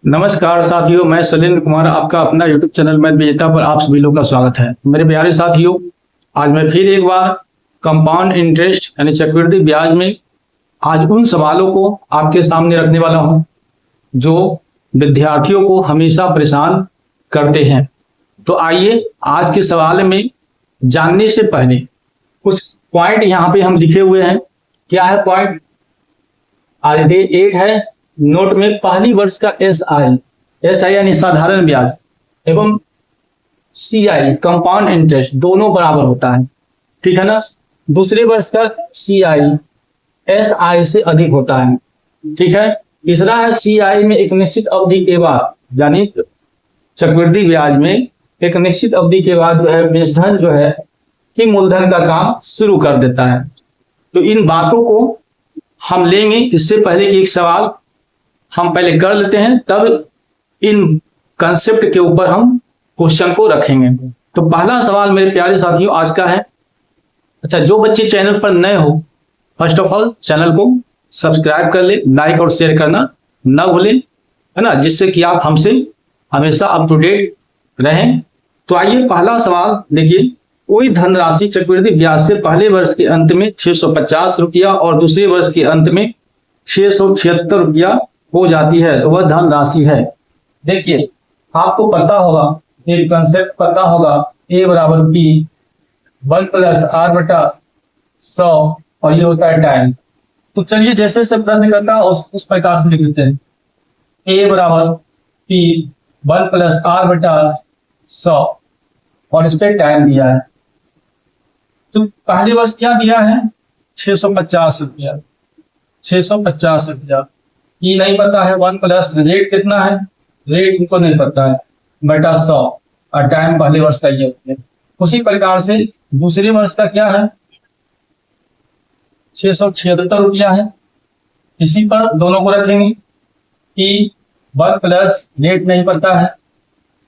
नमस्कार साथियों, मैं शैलेंद्र कुमार आपका अपना यूट्यूब चैनल मैथ विजेता पर आप सभी लोग का स्वागत है। मेरे प्यारे साथियों, आज मैं फिर एक बार कंपाउंड इंटरेस्ट यानी चक्रवृद्धि ब्याज में आज उन सवालों को आपके सामने रखने वाला हूं जो विद्यार्थियों को हमेशा परेशान करते हैं। तो आइए आज के सवाल में जानने से पहले कुछ पॉइंट यहाँ पे हम लिखे हुए हैं। क्या है पॉइंट? आज डे 8 है। नोट में पहली वर्ष का एस आई यानी साधारण ब्याज एवं CI कंपाउंड इंटरेस्ट दोनों बराबर होता है, ठीक है ना। दूसरे वर्ष का CI SI से अधिक होता है, ठीक है। तीसरा है CI में एक निश्चित अवधि के बाद, यानी चक्रवृद्धि ब्याज में एक निश्चित अवधि के बाद जो है बेचधन जो है कि मूलधन का काम शुरू कर देता है। तो इन बातों को हम लेंगे। इससे पहले कि एक सवाल हम पहले कर लेते हैं, तब इन कंसेप्ट के ऊपर हम क्वेश्चन को रखेंगे। तो पहला सवाल मेरे प्यारे साथियों आज का है। अच्छा, जो बच्चे चैनल पर नए हो, फर्स्ट ऑफ ऑल चैनल को सब्सक्राइब कर ले, लाइक और शेयर करना ना भूलें, है ना, जिससे कि आप हमसे हमेशा अप टू डेट रहें। तो आइए पहला सवाल देखिए। कोई धनराशि चक्रवृद्धि ब्याज से पहले वर्ष के अंत में 650 रुपया और दूसरे वर्ष के अंत में 676 रुपया हो जाती है, तो वह धनराशि है। देखिए, आपको पता होगा, एक कंसेप्ट पता होगा, A बराबर P 1 प्लस R बटा 100 और ये होता है टाइम। तो चलिए जैसे से प्रश्न करता है उस प्रकार से लिख लेते हैं। A बराबर P 1 प्लस R बटा 100 और इस पे टाइम दिया है। तो पहले वर्ष क्या दिया है? 650 रुपया, 650 रुपया। ये नहीं पता है। 1 प्लस रेट कितना है, रेट इनको नहीं पता है, बटा 100 और टाइम पहले वर्ष का ये होता है। उसी प्रकार से दूसरे वर्ष का क्या है? 676 रुपया है। इसी पर दोनों को रखेंगे कि 1 प्लस रेट नहीं पता है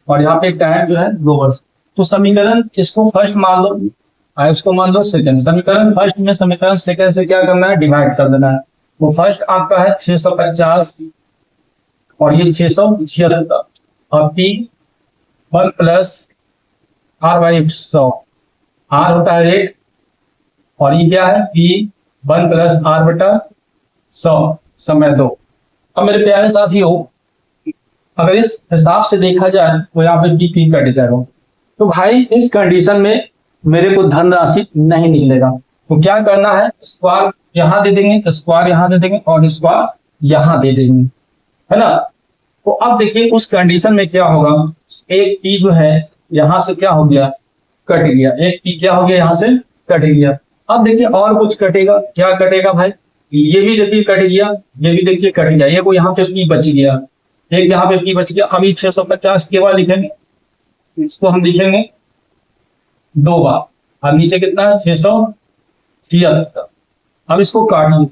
और यहाँ पे टाइम जो है 2 वर्ष। तो समीकरण इसको फर्स्ट मान लो और इसको मान लो सेकंड। समीकरण फर्स्ट में समीकरण सेकंड से क्या करना है? डिवाइड कर देना है। वो फर्स्ट आपका है 650 और ये 676 और P 1 plus R by 100। R होता है रेट और ये क्या है? P 1 प्लस R बटा 100 समय 2। अब मेरे प्यारे साथियों, अगर इस हिसाब से देखा जाए तो यहाँ पे P कट जाएगा। तो भाई इस कंडीशन में मेरे को धनराशि नहीं निकलेगा। तो क्या करना है? स्क्वायर यहां दे देंगे, स्क्वायर यहां दे देंगे और स्क्वायर यहां दे देंगे, है ना। तो अब देखिए उस कंडीशन में क्या होगा, एक P जो है यहां से क्या हो गया? कट गया। एक P क्या हो गया? यहां से कट गया। अब देखिए और कुछ कटेगा। क्या कटेगा भाई? ये भी देखिए कट गया, ये भी देखिए कट गया। ये को यहाँ पे P बच गया, एक यहाँ पे P बच गया। अभी 650 के बाद लिखेंगे, इसको हम लिखेंगे 2 बार। अब नीचे कितना है? 676। अब इसको काटिए।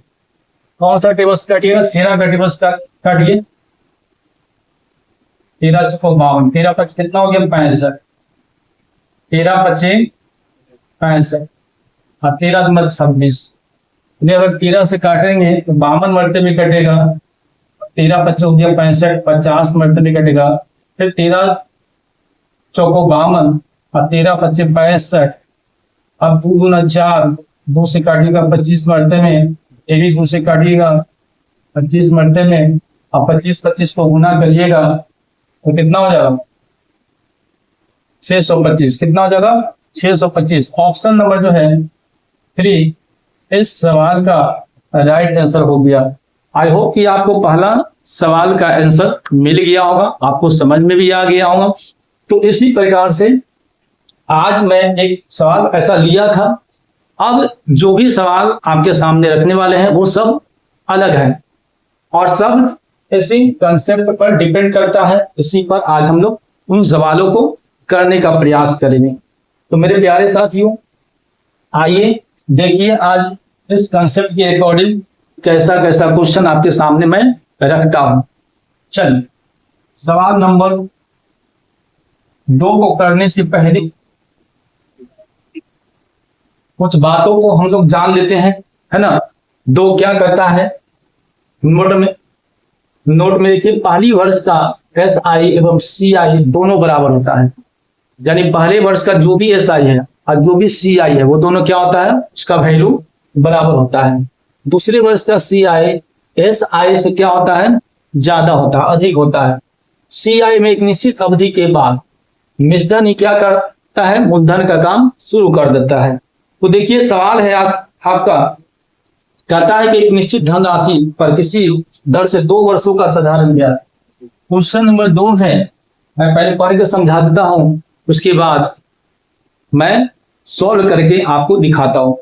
कौन सा टेबल से काटिएगा? 13 का टेबल से काटिए। 13 को 52, 13 5 कितना हो गया? 65। 13 5 65 और 13 2 26। अगर 13 से काटेंगे तो 52 मरतबे कटेगा। 13 5 हो गया 65, 50 मरतबे कटेगा। फिर 13 चौको 52 और 13 5 65। अब 2 गुना 4, 2 से काटिएगा 25 मरतबे, ये भी 2 से काटिएगा 25 मरतबे और 25 25 को गुना करिएगा तो कितना हो जाएगा? 625। कितना हो जाएगा? 625। ऑप्शन नंबर जो है 3 इस सवाल का राइट आंसर हो गया। आई होप कि आपको पहला सवाल का आंसर मिल गया होगा, आपको समझ में भी आ गया होगा। तो इसी प्रकार से आज मैं एक सवाल ऐसा लिया था। अब जो भी सवाल आपके सामने रखने वाले हैं वो सब अलग है और सब इसी कंसेप्ट पर डिपेंड करता है। इसी पर आज हम लोग उन सवालों को करने का प्रयास करेंगे। तो मेरे प्यारे साथियों, आइए देखिए आज इस कंसेप्ट के अकॉर्डिंग कैसा कैसा क्वेश्चन आपके सामने मैं रखता हूं। चलिए सवाल नंबर 2 को करने से पहले कुछ बातों को हम लोग जान लेते हैं, है ना। 2 क्या करता है? नोट में नोट में देखिए, पहली वर्ष का एस आई एवं सी आई दोनों बराबर होता है। यानी पहले वर्ष का जो भी एस आई है और जो भी सी आई है वो दोनों क्या होता है, उसका वैल्यू बराबर होता है। दूसरे वर्ष का सी आई एस आई से क्या होता है, ज्यादा होता है, अधिक होता है। सी आई में एक निश्चित अवधि के बाद मिश्रण ही क्या करता है, मूलधन का काम शुरू कर देता है। तो देखिए सवाल है आज आपका, कहता है कि एक निश्चित धनराशि पर किसी दर से 2 वर्षों का साधारण ब्याज। क्वेश्चन नंबर 2 है, मैं पहले पढ़ के समझा देता हूं, उसके बाद मैं सॉल्व करके आपको दिखाता हूं।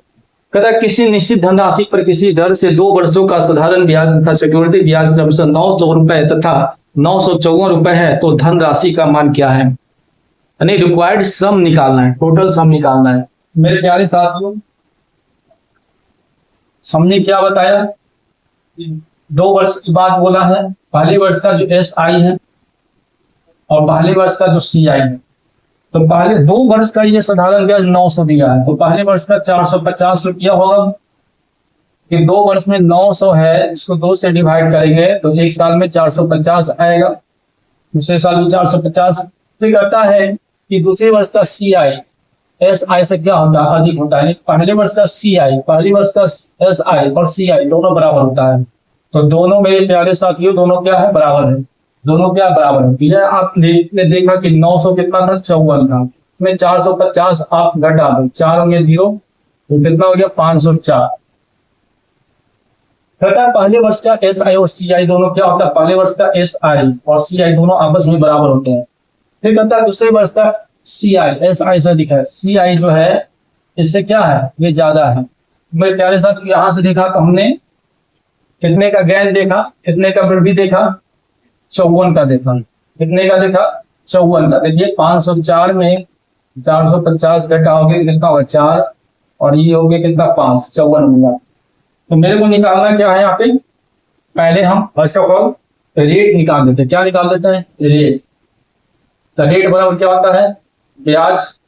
कहता है किसी निश्चित धनराशि पर किसी दर से 2 वर्षों का साधारण ब्याज तथा सिक्योरिटी ब्याज क्रमशः 900 रुपए तथा 954 रुपए है, तो धनराशि का मान क्या है। यानी रिक्वायर्ड सम निकालना है, टोटल सम निकालना है। मेरे प्यारे साथियों, हमने क्या बताया, 2 वर्ष की बात बोला है। पहले वर्ष का जो एस आई है और पहले वर्ष का जो सी आई है, तो पहले 2 वर्ष का ये साधारण ब्याज 900 दिया है, तो पहले वर्ष का 450 रुपया होगा। कि 2 वर्ष में 900 है, इसको 2 से डिवाइड करेंगे तो एक साल में 450 आएगा, दूसरे साल में 450। फिर कहता है कि दूसरे वर्ष का सी आई एस आई से क्या होता है, अधिक होता है। पहले वर्ष का सी आई, पहले वर्ष का एस आई और सी आई दोनों बराबर होता है। तो दोनों मेरे प्यारे साथियों, दोनों क्या है, बराबर है। दोनों क्या बराबर है। यह आपने देखा कि 900 कितना था, 54 था, इसमें 450 आप घटा दो, 4 होंगे 0, तो कितना हो गया 504। कहता है पहले वर्ष का एस आई और सी आई दोनों क्या होता है, पहले वर्ष का एस आई और सी आई दोनों आपस में बराबर होते हैं। फिर कहता है दूसरे वर्ष का सी आई एस आई से दिखा है, सी आई जो है इससे क्या है, ये ज्यादा है। मेरे प्यारे साथ यहां से देखा तो हमने कितने का गेन देखा, कितने का वृद्धि देखा, 54 का देखा। कितने का देखा, 54 का। देखिए 504 में 450 घटाओगे कितना होगा 4, और ये हो गया कितना 5, 54 होगा। तो मेरे को निकालना क्या है यहाँ पे, पहले हम फर्स्ट ऑफ ऑल रेट निकाल देते हैं। क्या निकाल देते हैं, रेट। तो रेट बराबर क्या होता है, ब्याज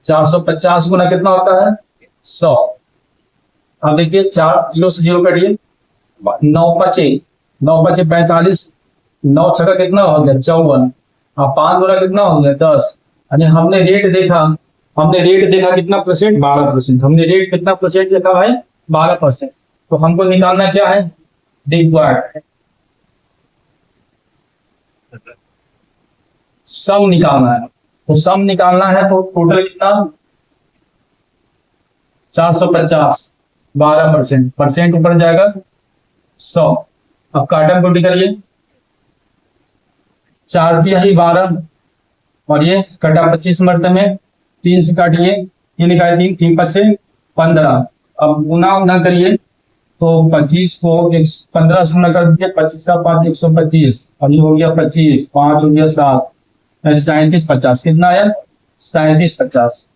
450 गुना कितना होता है 100। अब देखिए 4 0 से 0 कटिए, 9 पचे 45, 9 छका कितना हो गया 54, अब 5 गुना कितना हो गया 10। यानी हमने रेट देखा कितना परसेंट, 12%। हमने रेट कितना परसेंट देखा भाई, 12%। तो हमको निकालना क्या है, रिक्वायर्ड सम निकालना है। तो सम निकालना है तो टोटल कितना 450, 12%, परसेंट ऊपर जाएगा 100। अब काटन को करिए, 4 रुपया ही 12, और ये कटा 25 मरते में 3 से काटिए, ये निकालिए 3 5 15। अब गुना करिए तो 25 को 15 से गुना कर दिया, 25 का 5 125, और ये हो गया 25, 5 हो गया 7, 37 50। कितना आया 37 50।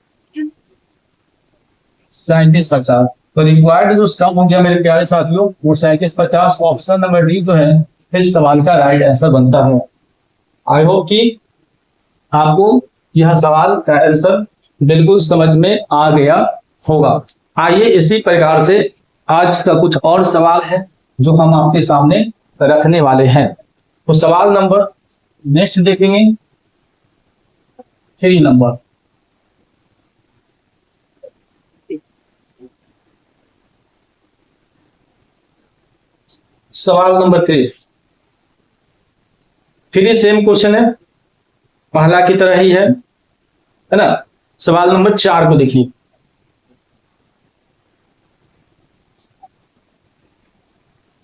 तो रिक्वायर्ड जो सम हो गया मेरे प्यारे साथियों वो 37 50। ऑप्शन नंबर डी जो है इस सवाल का राइट आंसर बनता है। आई होप कि आपको यह सवाल का आंसर बिल्कुल समझ में आ गया होगा। आइए इसी प्रकार से आज का कुछ और सवाल है जो हम आपके सामने रखने वाले हैं। तो सवाल नंबर नेक्स्ट देखेंगे 3 नंबर। सवाल नंबर 3 सेम क्वेश्चन है, पहला की तरह ही है ना। सवाल नंबर 4 को देखिए।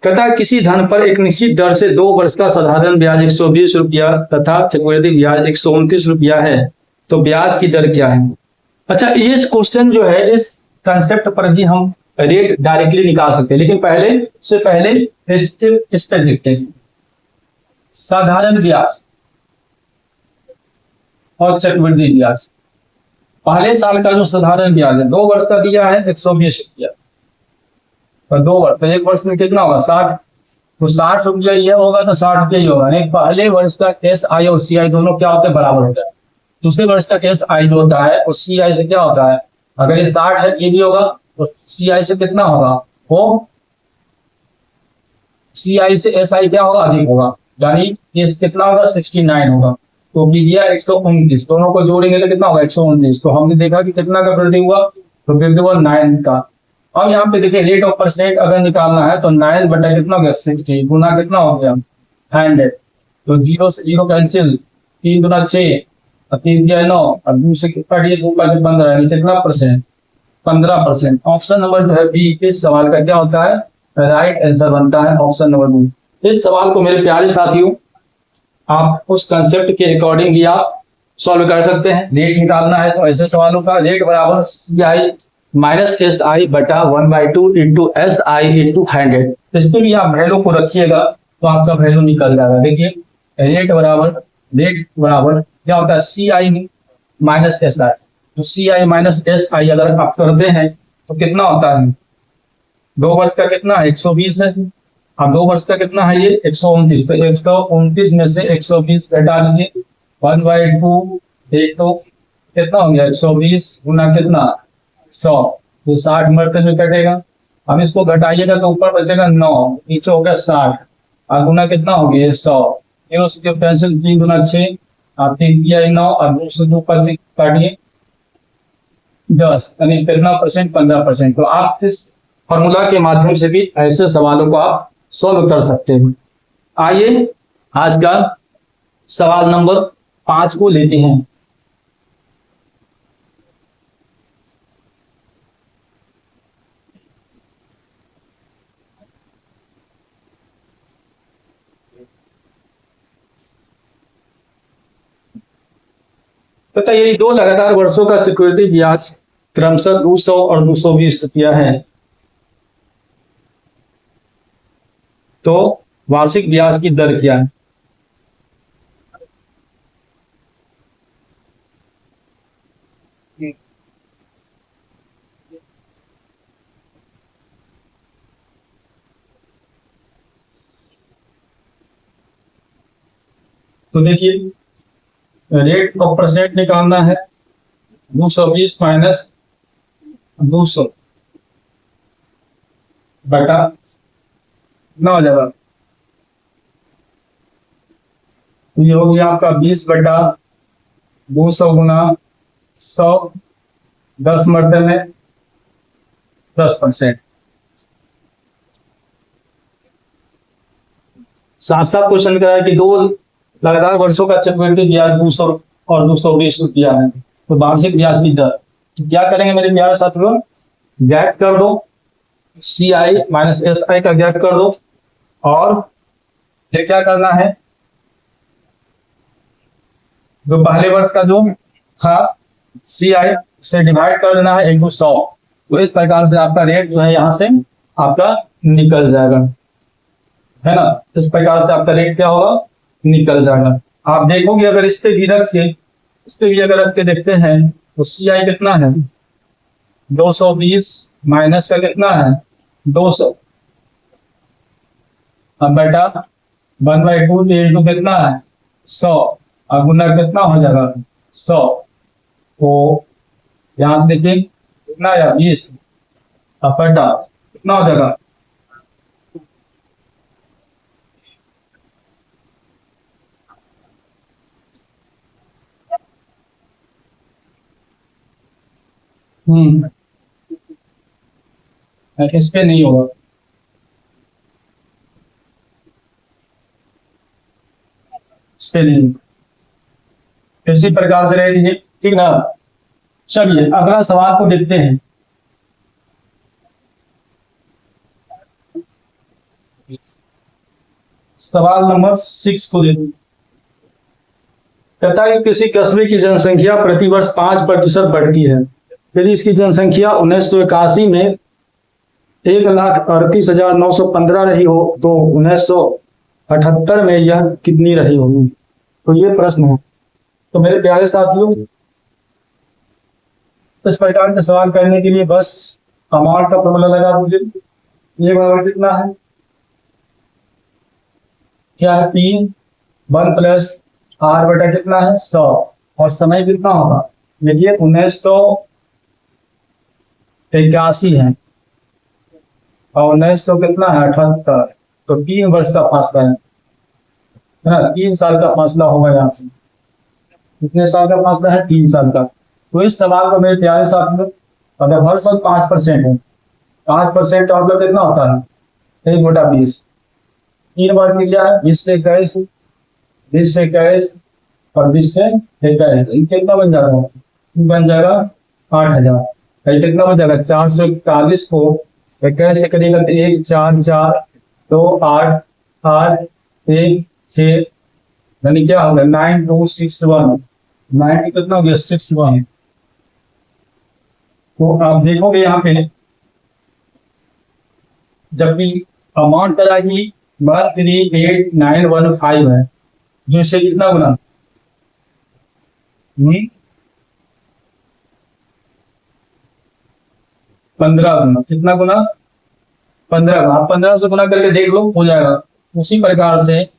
कहता है किसी धन पर एक निश्चित दर से 2 वर्ष का साधारण ब्याज 120 रुपया तथा चक्रवृद्धि ब्याज 129 रुपया है, तो ब्याज की दर क्या है। अच्छा, ये क्वेश्चन जो है इस कंसेप्ट पर भी हम रेट डायरेक्टली निकाल सकते हैं, लेकिन पहले इस पे देखते हैं। साधारण ब्याज और चक्रवृद्धि ब्याज। पहले साल का जो साधारण ब्याज है 2 वर्ष का दिया है 120 रुपया, और 2 वर्ष तो 1 वर्ष में कितना होगा 60, तो 60 रुपया ये होगा तो 60 रुपया ही होगा। नहीं, पहले वर्ष का एस आई और सी आई दोनों क्या होते हैं, बराबर होता है। दूसरे वर्ष का एस आई जो होता है और सी आई से क्या होता है, अगर ये 60 है ये भी होगा तो सी आई से कितना होगा, वो सी आई से एस आई क्या होगा, अधिक होगा, यानी ये कितना होगा, 69 होगा। तो बी दिया 129, दोनों को जोड़ेंगे तो कितना होगा, 119। तो हमने देखा कि कितना का वृद्धि हुआ, तो वृद्धि हुआ 9 का। अब यहाँ पे देखिए रेट ऑफ परसेंट अगर निकालना है तो 9 बटा कितना हो गया, 60 गुना कितना हो गया, 100। तो 0 से 0 कैंसिल, 3 गुना 6 और 3 दिया 9 और 2 से कितना, 2 का 15 यानी कितना परसेंट, 15%। ऑप्शन नंबर जो है बी इस सवाल का क्या होता है, राइट आंसर बनता है ऑप्शन नंबर बी। इस सवाल को मेरे प्यारे साथियों आप उस कंसेप्ट के अकॉर्डिंग भी आप सॉल्व कर सकते हैं। रेट निकालना है तो ऐसे सवालों का रेट बराबर सी आई माइनस एस आई बटा 1/2 इंटू एस आई इंटू 100। इस पे भी आप वैल्यू को रखिएगा तो आपका वैल्यू निकल जाएगा। देखिए रेट बराबर क्या होता है, सी आई माइनस एस आई। तो सी आई माइनस एस आई अगर आप करते हैं तो कितना होता है, 2 वर्ष का कितना है, 120 है। अब 2 वर्ष का कितना है ये, 129। तो 129 में से 120 घटा लीजिए, 1/2 तो कितना हो गया, 120 गुना कितना, 100। तो 60 मरते में कटेगा। अब इसको घटाइएगा तो ऊपर बचेगा 9, नीचे हो गया 60 और गुना कितना हो गया 100। ये उसके कैंसिल, 3 गुना 6 और 3 दिया 9 और 2 से 2 पर काटिए 10, यानी कितना परसेंट, 15%। तो आप इस फॉर्मूला के माध्यम से भी ऐसे सवालों को आप सॉल्व कर सकते हैं। आइए आज का सवाल नंबर 5 को लेते हैं। पता ये 2 लगातार वर्षों का चक्रवृद्धि ब्याज क्रमशः 200 और 220 रुपया है। तो वार्षिक ब्याज की दर क्या है, तो देखिए रेट ऑफ परसेंट निकालना है, 220 माइनस 200 बटा कितना हो जाएगा, ये हो गया आपका 20 बटा 200 गुना 100, 10 मरते में 10%। साफ साफ क्वेश्चन करा है कि 2 लगातार वर्षों का चक्रवृद्धि ब्याज 200 और 220 रुपया है। तो वार्षिक ब्याज की दर तो क्या करेंगे मेरे प्यारे साथियों, गैप कर दो, सी आई माइनस एस आई का गैप कर दो और फिर क्या करना है, जो पहले वर्ष का जो था सी आई से डिवाइड कर देना है 1/100। तो इस प्रकार से आपका रेट जो है यहां से आपका निकल जाएगा, है ना। इस प्रकार से आपका रेट क्या होगा, निकल जाएगा। आप देखोगे अगर इस पे भी रख के, इस पे भी अगर रख के देखते हैं तो सी आई कितना है, 220 माइनस का कितना है 200, अब बेटा 1/2 इंटू कितना है 100 और गुना कितना हो जाएगा 100। तो यहां से देखिए कितना आया 20 और बेटा कितना हो जाएगा, इस पे नहीं होगा, इस पे नहीं, इसी प्रकार से रह दीजिए, ठीक ना। चलिए अगला सवाल को देखते हैं। सवाल नंबर 6 को देखिए। कहता है कि किसी कस्बे की जनसंख्या प्रति वर्ष 5% बढ़ती है, यदि इसकी जनसंख्या 1981 में 1,38,915 रही हो तो 1978 में यह कितनी रही होगी। तो ये प्रश्न है। तो मेरे प्यारे साथियों इस प्रकार के सवाल करने के लिए बस अमाउंट का फॉर्मूला लगा दीजिए। ये बराबर कितना है, क्या है, पी 1 प्लस आर बटा कितना है 100 और समय कितना होगा, देखिए 1981 है और 1900 कितना है 78, तो 3 वर्ष का फासला है ना, 3 साल का फासला होगा यहाँ से। कितने साल का फासला है? 3 साल का। तो इस सवाल को मेरे प्यारे साथियों, अगर हर साल 5% है, 5% का मतलब कितना होता है? 1/20। 3 बार किया है, 20 से 21, 20 से 21 और 20 से 21, कितना बन जाएगा? बन जाएगा 8,000। कितना बन जाएगा? 441 को 21 से करेगा तो 1 4 4 2 8 8 1 6, यानी क्या होगा? 9261। 90 कितना हो गया? 61। तो आप देखोगे यहाँ पे जब भी अमाउंट कराएगी 138,915 है, जो इससे कितना गुना? 15 गुना। कितना गुना? 15 गुना। 15 से गुना करके देख लो, हो जाएगा। उसी प्रकार से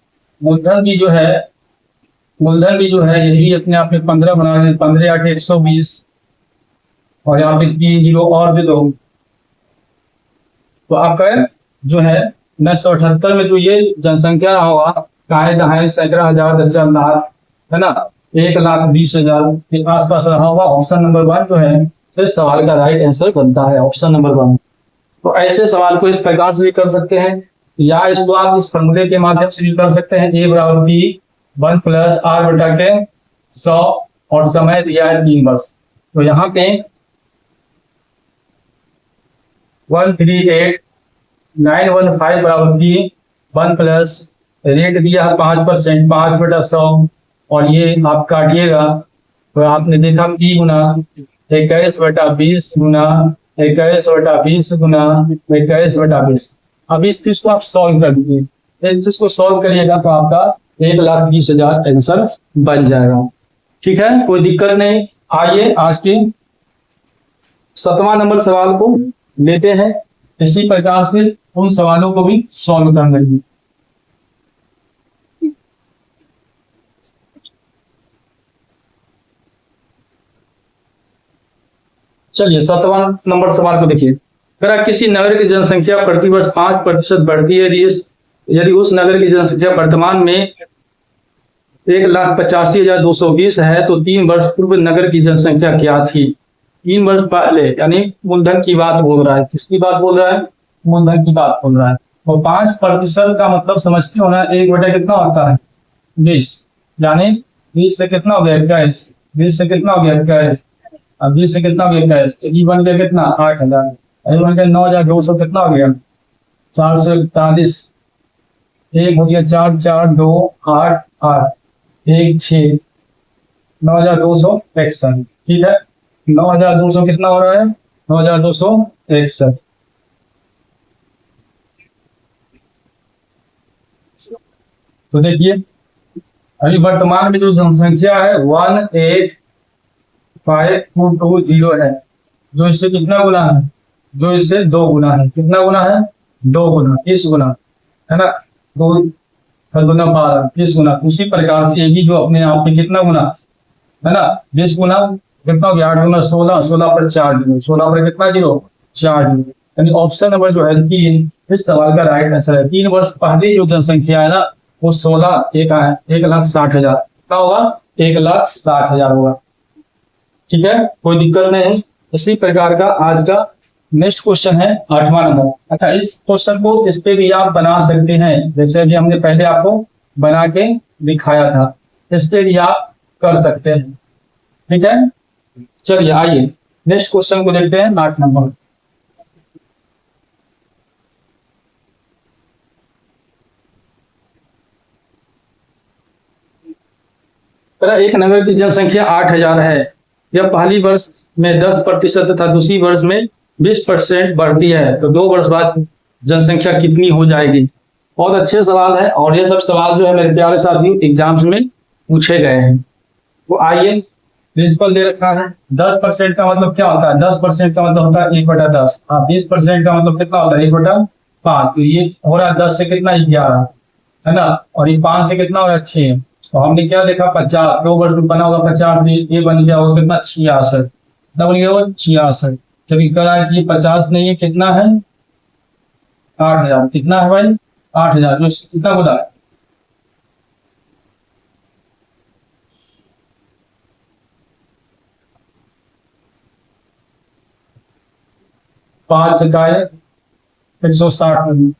मूलधन भी जो है, ये भी अपने आप में 15 बना रहे, 15 8 120 और यहाँ पे 3 जीरो और दे दो, तो आपका जो है 1978 में जो ये जनसंख्या रहा होगा, कहा दहाई सैकड़ा हजार दर्जन लाख, है ना, 1,20,000 के आसपास रहा होगा। ऑप्शन नंबर 1 जो है इस सवाल का राइट आंसर बनता है, ऑप्शन नंबर 1। तो ऐसे सवाल को इस प्रकार से भी कर सकते हैं, या इसको आप इस फॉर्मूले के माध्यम से भी कर सकते हैं। A बराबर B 1 प्लस R बटा के 100 और समय दिया है 3 वर्ष। तो यहाँ पे 138,915 बराबर B 1 प्लस रेट दिया है 5%, 5/100 और ये आप काटिएगा तो आपने देखा P गुना 21/20 गुना 21/20 गुना 21/20। अब इस चीज को आप सॉल्व कर दीजिए। इस चीज को सॉल्व करिएगा तो आपका 1,20,000 आंसर बन जाएगा। ठीक है, कोई दिक्कत नहीं। आइए आज के 7वां नंबर सवाल को लेते हैं। इसी प्रकार से उन सवालों को भी सॉल्व कर लेंगे। चलिए 7वां नंबर सवाल को देखिए। अगर किसी नगर की जनसंख्या प्रतिवर्ष 5% बढ़ती है, यदि उस नगर की जनसंख्या वर्तमान में 1,85,220 है, तो 3 वर्ष पूर्व नगर की जनसंख्या क्या थी? 3 वर्ष पहले, यानी मूलधन की बात बोल रहा है। किसकी बात बोल रहा है? मूलधन की बात बोल रहा है। तो 5% का मतलब समझते हो ना, 1 बटा कितना होता है? 20, यानी 20 से कितना हो गया? 21। 20 से कितना हो गया? 21। अब 20 से कितना हो गया? 21। ये बन गया कितना? 8,000। अरे बन गया 9,200। कितना हो गया? 441। 1 हो गया 4 4 2 8 8 1 6 9,261। ठीक है, 9,200 कितना हो रहा है? 9,261। तो देखिए अभी वर्तमान में जो जनसंख्या है 185,220 है, जो इससे कितना गुना है? जो इससे 2 गुना है। कितना गुना है? 2 गुना, 30 गुना, है ना। 2 गुना 12, 30 गुना। उसी प्रकार से ये भी जो अपने आप में कितना गुना है ना, 20 गुना कितना हो गया? 8 गुना 16, 16 पर 4 जीरो, 16 पर कितना जीरो? 4 जीरो। यानी ऑप्शन नंबर जो है 3 इस सवाल का राइट आंसर है। 3 वर्ष पहले जो जनसंख्या है ना, वो 16 1,60,000 क्या होगा? 1,60,000 होगा। ठीक है, कोई दिक्कत नहीं है। इसी प्रकार का आज का नेक्स्ट क्वेश्चन है 8वां नंबर। अच्छा, इस क्वेश्चन को इस पे भी आप बना सकते हैं, जैसे अभी हमने पहले आपको बना के दिखाया था, इस पे भी आप कर सकते हैं। ठीक है, चलिए आइए नेक्स्ट क्वेश्चन को देखते हैं 8 नंबर। एक नगर की जनसंख्या 8,000 है। यह पहली वर्ष में 10% तथा दूसरी वर्ष में 20% बढ़ती है, तो 2 वर्ष बाद जनसंख्या कितनी हो जाएगी? बहुत अच्छे सवाल है, और ये सब सवाल जो है मेरे प्यारे साथियों एग्जाम्स में पूछे गए हैं। तो आइए, प्रिंसिपल दे रखा है 10% का मतलब क्या होता है? 10% का मतलब होता है 1/10। 20% का मतलब कितना होता है? 1/5। तो ये हो रहा है 10 से कितना? 11, है ना, और ये 5 से कितना हो रहा है? 6। तो हमने क्या देखा? 50, 2 वर्ष में बना होगा 50, ये बन गया होगा कितना? 66। कितना बन गया? 66। जब कह रहा है कि 50 नहीं है, कितना है? 8,000। कितना है भाई? 8,000 जो कितना बोला, पांच इकाई 160 में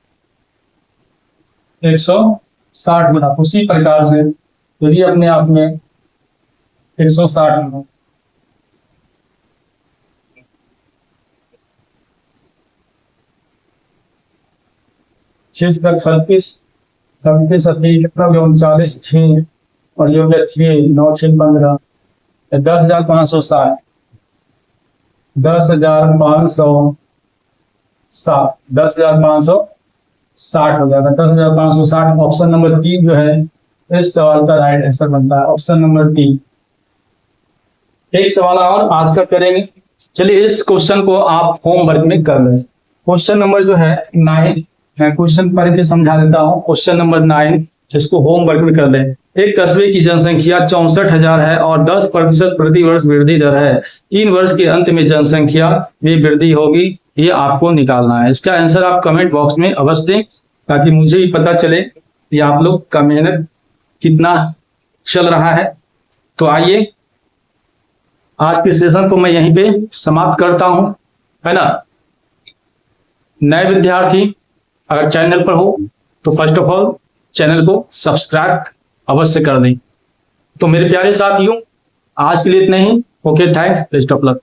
160 गुना। उसी प्रकार से यदि अपने आप में 160 में 6 36 कितना 39 6 और ये हो गया 6 9 6 15 10,560 10,560 हो जाएगा। 10,560 ऑप्शन नंबर 3 जो है इस सवाल का राइट आंसर बनता है, ऑप्शन नंबर 3। एक सवाल और आज का करेंगे। चलिए इस क्वेश्चन को आप होमवर्क में कर लें। क्वेश्चन नंबर जो है 9, मैं क्वेश्चन पढ़ के समझा देता हूँ। क्वेश्चन नंबर 9 जिसको होमवर्क में कर लें। एक कस्बे की जनसंख्या 64,000 है और 10% प्रति वर्ष वृद्धि दर है। 3 वर्ष के अंत में जनसंख्या में वृद्धि होगी, ये आपको निकालना है। इसका आंसर आप कमेंट बॉक्स में अवश्य दें ताकि मुझे भी पता चले कि आप लोग का मेहनत कितना चल रहा है। तो आइए आज के सेशन को मैं यहीं पे समाप्त करता हूं, है ना। नए विद्यार्थी अगर चैनल पर हो तो फर्स्ट ऑफ ऑल चैनल को सब्सक्राइब अवश्य कर दें। तो मेरे प्यारे साथियों आज के लिए इतना ही। Okay, thanks, best of luck.